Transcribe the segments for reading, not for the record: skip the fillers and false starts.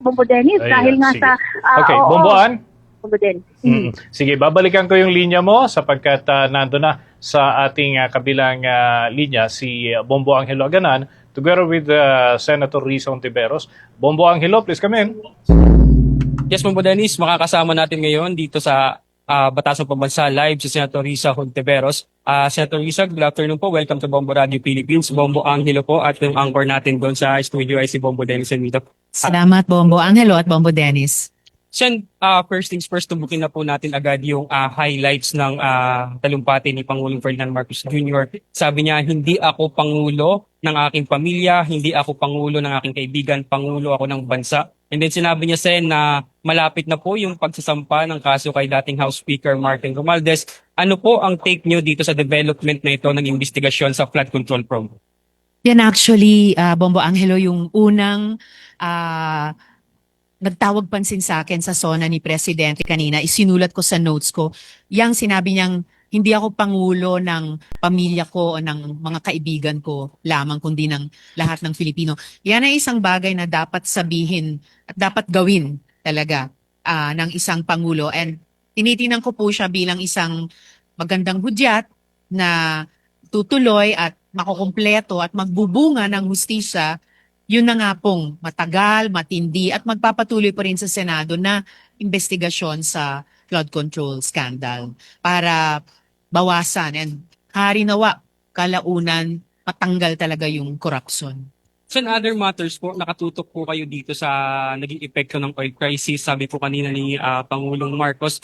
Bombo Dennis, dahil nga sige. sa... Okay, oo, Bomboan. Bombo Dennis. Sige, babalikan ko yung linya mo sapagkat nando na sa ating kabilang linya si Bombo Angelo Aganan together with Senator Risa Hontiveros. Bombo Angelo, please come in. Yes, Mambo Dennis, makakasama natin ngayon dito sa Batasang Pambansa Live si Senator Risa Hontiveros. Senator Risa, good afternoon po. Welcome to Bombo Radio Philippines. Bombo Angelo po at yung anchor natin doon sa studio ay si Bombo Dennis dito. Salamat, Bombo Angelo at Bombo Dennis. Sen, first things first, tumbukin na po natin agad yung highlights ng talumpati ni Pangulong Ferdinand Marcos Jr. Sabi niya, hindi ako pangulo ng aking pamilya, hindi ako pangulo ng aking kaibigan, pangulo ako ng bansa. And then sinabi niya, Sen, na malapit na po yung pagsasampa ng kaso kay dating House Speaker Martin Romualdez. Ano po ang take niyo dito sa development na ito ng investigasyon sa flood control program? Yan actually, Bombo Angelo, yung unang nagtawag pansin sa akin sa SONA ni Presidente kanina, isinulat ko sa notes ko, yang sinabi niyang hindi ako pangulo ng pamilya ko o ng mga kaibigan ko lamang, kundi ng lahat ng Filipino. Yan ay isang bagay na dapat sabihin at dapat gawin talaga ng isang pangulo. And tinitingnan ko po siya bilang isang magandang hudyat na tutuloy at makukumpleto at magbubunga ng hustisya. Yun na nga pong matagal, matindi at magpapatuloy pa rin sa Senado na investigasyon sa flood control scandal para bawasan and harinawa kalaunan matanggal talaga yung corruption. So in other matters po, nakatutok po kayo dito sa naging epekto ng oil crisis. Sabi po kanina ni Pangulong Marcos,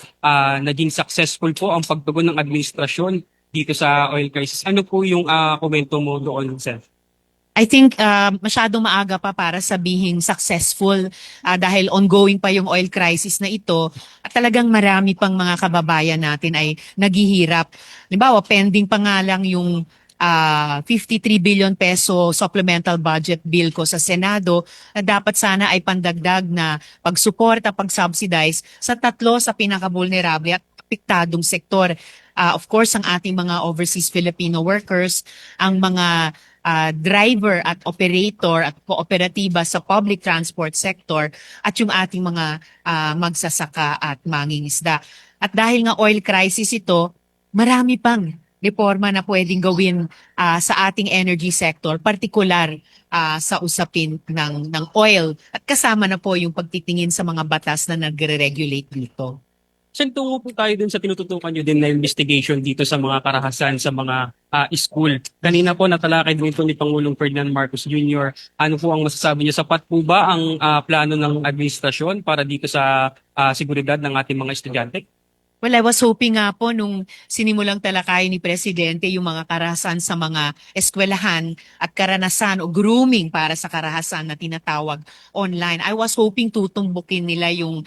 naging successful po ang pagtugon ng administrasyon dito sa oil crisis. Ano po yung komento mo doon, Sir? I think masyadong maaga pa para sabihin successful dahil ongoing pa yung oil crisis na ito at talagang marami pang mga kababayan natin ay naghihirap. Halimbawa, pending pa nga lang yung 53 billion peso supplemental budget bill ko sa Senado na dapat sana ay pandagdag na pagsuporta, pag-subsidize sa tatlo sa pinaka-vulnerable at apektadong sektor. Of course, ang ating mga overseas Filipino workers, ang mga driver at operator at kooperatiba sa public transport sector at yung ating mga magsasaka at mangingisda. At dahil nga oil crisis ito, marami pang reforma na pwedeng gawin sa ating energy sector, partikular sa usapin ng oil. At kasama na po yung pagtitingin sa mga batas na nagre-regulate dito. Sen, tungo po tayo dun sa tinututukan nyo din na investigation dito sa mga karahasan sa mga school. Kanina po natalakay din ito ni Pangulong Ferdinand Marcos Jr. Ano po ang masasabi niyo? Sapat po ba ang plano ng administrasyon para dito sa seguridad ng ating mga estudyante? Well, I was hoping nga po nung sinimulang talakay ni Presidente yung mga karahasan sa mga eskwelahan at karanasan o grooming para sa karahasan na tinatawag online. I was hoping tutumbukin nila yung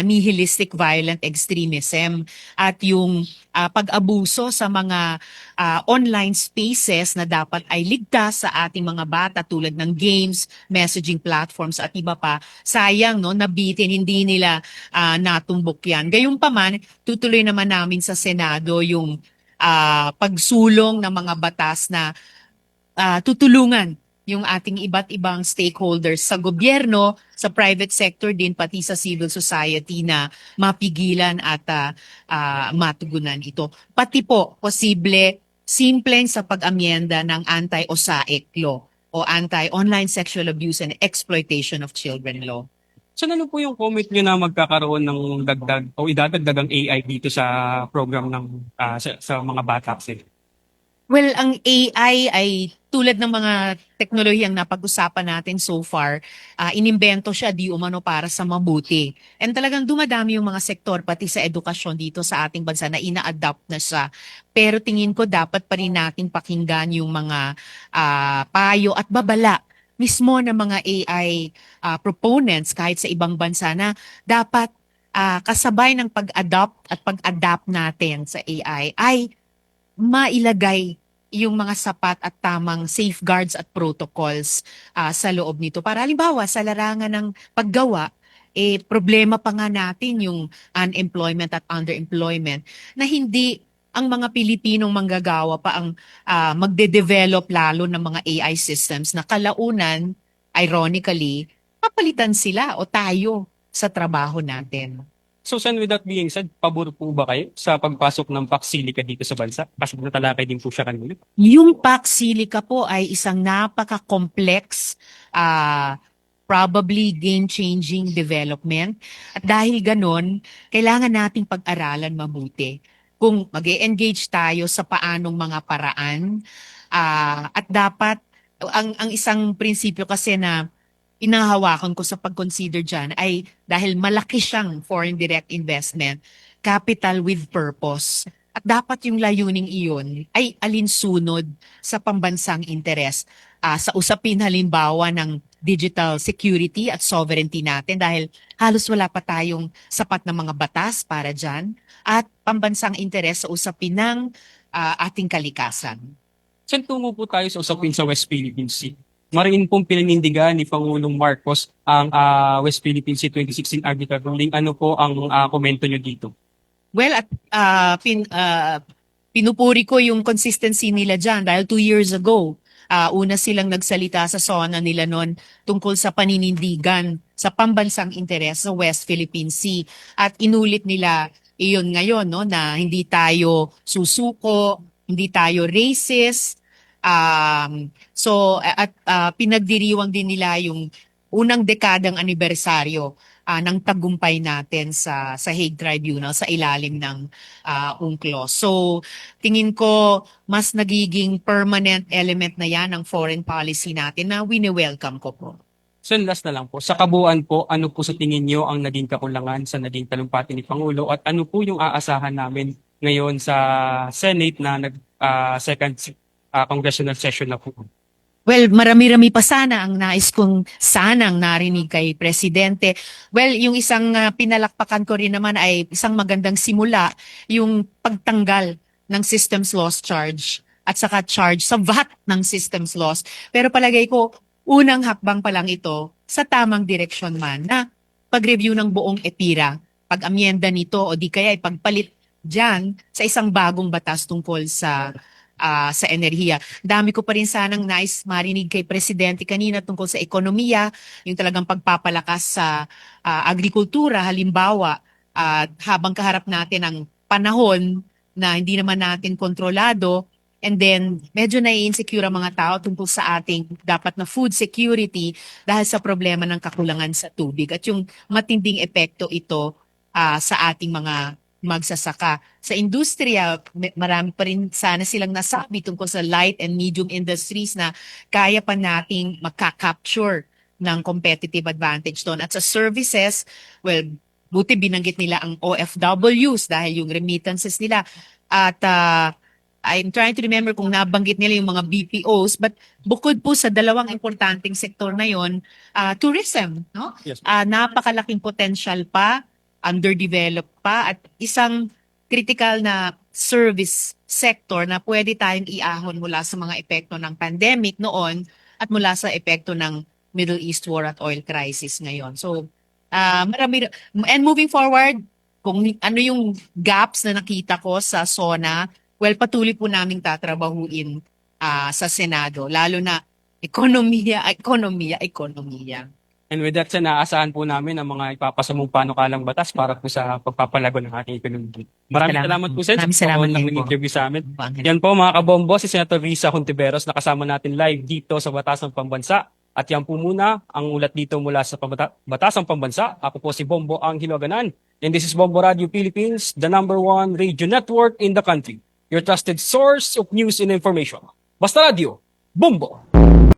nihilistic violent extremism at yung pag-abuso sa mga online spaces na dapat ay ligtas sa ating mga bata tulad ng games, messaging platforms at iba pa. Sayang, no, nabitin, hindi nila natumbok yan. Gayunpaman, tutuloy naman namin sa Senado yung pagsulong ng mga batas na tutulungan yung ating iba't ibang stakeholders sa gobyerno, sa private sector din, pati sa civil society na mapigilan at matugunan ito. Pati po, posible, simpleng sa pag-amyenda ng anti-OSAIC law o Anti-Online Sexual Abuse and Exploitation of Children law. So ano po yung comment nyo na magkakaroon ng dagdag o idadagdag ang AI dito sa program ng sa mga bata? Well, ang AI ay tulad ng mga teknolohiyang napag-usapan natin so far, inimbento siya di umano para sa mabuti. And talagang dumadami yung mga sektor, pati sa edukasyon dito sa ating bansa na ina-adapt na siya. Pero tingin ko dapat pa rin natin pakinggan yung mga payo at babala mismo ng mga AI proponents kahit sa ibang bansa na dapat kasabay ng pag-adopt at pag-adapt natin sa AI ay mailagay yung mga sapat at tamang safeguards at protocols sa loob nito. Para halimbawa sa larangan ng paggawa, problema pa nga natin yung unemployment at underemployment na hindi ang mga Pilipinong manggagawa pa ang magde-develop lalo ng mga AI systems na kalaunan, ironically, papalitan sila o tayo sa trabaho natin. So, Sen, with that being said, pabor po ba kayo sa pagpasok ng Pax Silica dito sa bansa? Kasi natalakay din po siya kanina. Yung Pax Silica po ay isang napaka-complex, probably game-changing development. At dahil ganon, kailangan nating pag-aralan mabuti. Kung mag-engage tayo sa paanong mga paraan, at dapat, ang isang prinsipyo kasi na inahawakan ko sa pag-consider dyan ay dahil malaki siyang foreign direct investment, capital with purpose. At dapat yung layuning iyon ay alinsunod sa pambansang interes. Sa usapin halimbawa ng digital security at sovereignty natin dahil halos wala pa tayong sapat na mga batas para dyan at pambansang interes sa usapin ng ating kalikasan. Sen, tungo po tayo sa usapin sa West Philippine Sea. Mariin pong pinanindigan ni Pangulong Marcos ang West Philippine Sea 2016 arbitral ruling. Ano po ang komento nyo dito? Well, at pinupuri ko yung consistency nila dyan dahil 2 years ago, una silang nagsalita sa SONA nila noon tungkol sa paninindigan sa pambansang interes sa West Philippine Sea. At inulit nila iyon ngayon no, na hindi tayo susuko, hindi tayo racist. Pinagdiriwang din nila yung unang dekadang anibersaryo ng tagumpay natin sa Hague Tribunal sa ilalim ng UNCLOS. So tingin ko mas nagiging permanent element na yan ng foreign policy natin na wini-welcome ko po. So last na lang po, sa kabuuan po, ano po sa tingin nyo ang naging kakulangan sa naging talumpati ni Pangulo at ano po yung aasahan namin ngayon sa Senate na second congressional session na po? Well, marami-rami pa sana ang nais kong sanang narinig kay Presidente. Well, yung isang pinalakpakan ko rin naman ay isang magandang simula, yung pagtanggal ng systems loss charge at saka charge sa VAT ng systems loss. Pero palagay ko, unang hakbang pa lang ito sa tamang direksyon man na pag-review ng buong EPIRA, pag-amyenda nito o di kaya pagpalit dyan sa isang bagong batas tungkol sa enerhiya. Dami ko pa rin sanang nais marinig kay Presidente kanina tungkol sa ekonomiya, yung talagang pagpapalakas sa agrikultura, halimbawa, habang kaharap natin ang panahon na hindi naman natin kontrolado, and then medyo nai-insecure ang mga tao tungkol sa ating dapat na food security dahil sa problema ng kakulangan sa tubig at yung matinding epekto ito sa ating mga magsasaka. Sa industriya, marami pa rin sana silang nasabi tungkol sa light and medium industries na kaya pa nating makaka-capture ng competitive advantage doon. At sa services, well, buti binanggit nila ang OFWs dahil yung remittances nila. At I'm trying to remember kung nabanggit nila yung mga BPOs, but bukod po sa dalawang importanteng sektor na yon, tourism, no? Yes. Napakalaking potential pa, underdeveloped pa at isang critical na service sector na pwede tayong iahon mula sa mga epekto ng pandemic noon at mula sa epekto ng Middle East war at oil crisis ngayon. So, marami. And moving forward, kung ano yung gaps na nakita ko sa SONA, well, patuloy po naming tatrabahuin sa Senado, lalo na ekonomiya. And with that, naasahan po namin ang mga ipapasamong panukalang batas para po sa pagpapalago ng ating ekonomiya. Maraming salamat po, Sen, Maraming sa salamat pagkakataon din ng po. interview sa amin. Yan po mga kabombo, si Senator Risa Hontiveros na kasama natin live dito sa Batasang Pambansa. At yan po muna ang ulat dito mula sa Batasang Pambansa. Ako po si Bombo Angelo Aganan. And this is Bombo Radio Philippines, the #1 radio network in the country. Your trusted source of news and information. Basta Radio, Bombo!